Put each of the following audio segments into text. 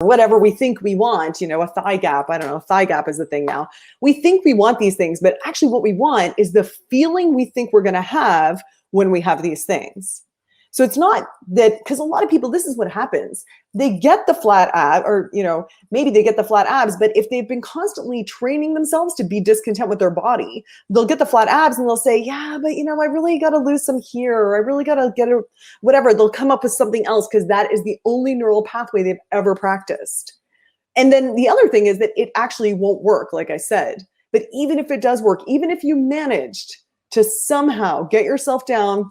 whatever we think we want, you know, a thigh gap. I don't know, thigh gap is the thing now. We think we want these things, but actually what we want is the feeling we think we're going to have when we have these things. So it's not that, because a lot of people, this is what happens. They get the flat ab, or, you know, maybe they get the flat abs, but if they've been constantly training themselves to be discontent with their body, they'll get the flat abs and they'll say, yeah, but you know, I really got to lose some here, or I really got to get a, whatever. They'll come up with something else because that is the only neural pathway they've ever practiced. And then the other thing is that it actually won't work, like I said. But even if it does work, even if you managed to somehow get yourself down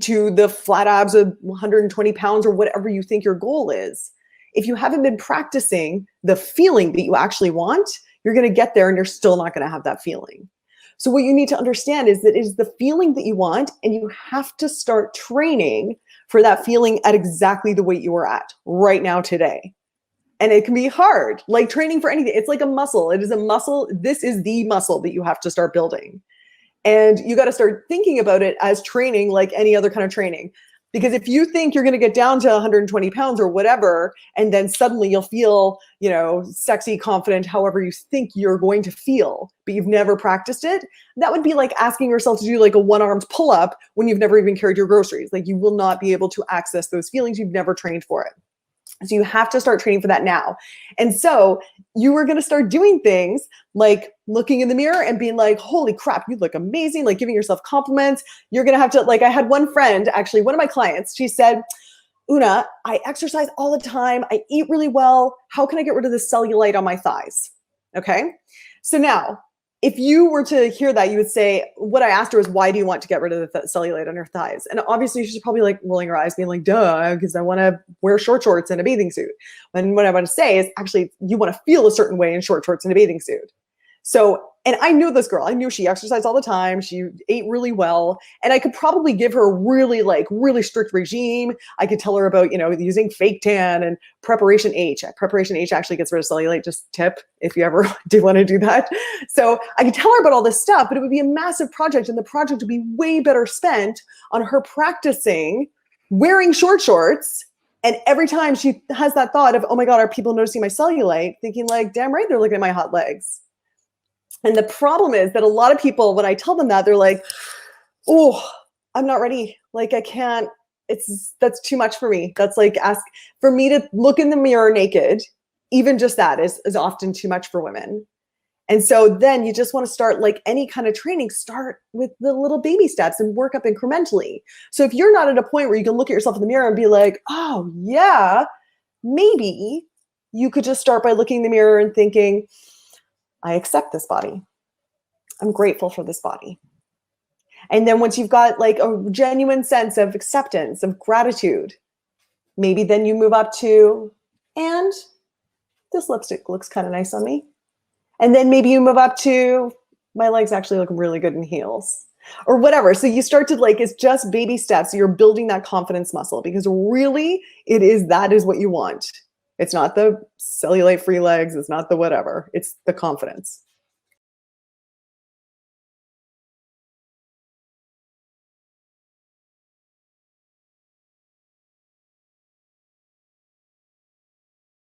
to the flat abs of 120 pounds or whatever you think your goal is, if you haven't been practicing the feeling that you actually want, you're going to get there and you're still not going to have that feeling. So what you need to understand is that it is the feeling that you want, and you have to start training for that feeling at exactly the weight you are at right now today. And it can be hard, like training for anything. It's like a muscle. It is a muscle. This is the muscle that you have to start building. And you got to start thinking about it as training, like any other kind of training. Because if you think you're going to get down to 120 pounds or whatever, and then suddenly you'll feel, you know, sexy, confident, however you think you're going to feel, but you've never practiced it, that would be like asking yourself to do like a one-armed pull-up when you've never even carried your groceries. Like, you will not be able to access those feelings. You've never trained for it. So you have to start training for that now. And so you are going to start doing things like looking in the mirror and being like, holy crap, you look amazing. Like giving yourself compliments. You're going to have to, like, I had one friend, actually, one of my clients, she said, Una, I exercise all the time. I eat really well. How can I get rid of the cellulite on my thighs? Okay. So now, if you were to hear that, you would say, what I asked her was, why do you want to get rid of the cellulite on your thighs? And obviously she's probably like rolling her eyes being like, duh, because I want to wear short shorts and a bathing suit. And what I want to say is, actually, you want to feel a certain way in short shorts and a bathing suit. So, and I knew this girl, I knew she exercised all the time. She ate really well. And I could probably give her a really strict regime. I could tell her about, you know, using fake tan and Preparation H. Preparation H actually gets rid of cellulite, just tip if you ever do want to do that. So I could tell her about all this stuff, but it would be a massive project, and the project would be way better spent on her practicing wearing short shorts. And every time she has that thought of, oh my God, are people noticing my cellulite? Thinking like, damn right, they're looking at my hot legs. And the problem is that a lot of people, when I tell them that, they're like, oh, I'm not ready. Like, I can't, that's too much for me. That's like, for me to look in the mirror naked, even just that is often too much for women. And so then you just want to start, like any kind of training, start with the little baby steps and work up incrementally. So if you're not at a point where you can look at yourself in the mirror and be like, oh yeah, maybe you could just start by looking in the mirror and thinking, I accept this body. I'm grateful for this body. And then once you've got like a genuine sense of acceptance, of gratitude, maybe then you move up to, and this lipstick looks kind of nice on me. And then maybe you move up to, my legs actually look really good in heels, or whatever. So you start to, like, it's just baby steps. You're building that confidence muscle, because really that is what you want. It's not the cellulite free legs. It's not the whatever. It's the confidence.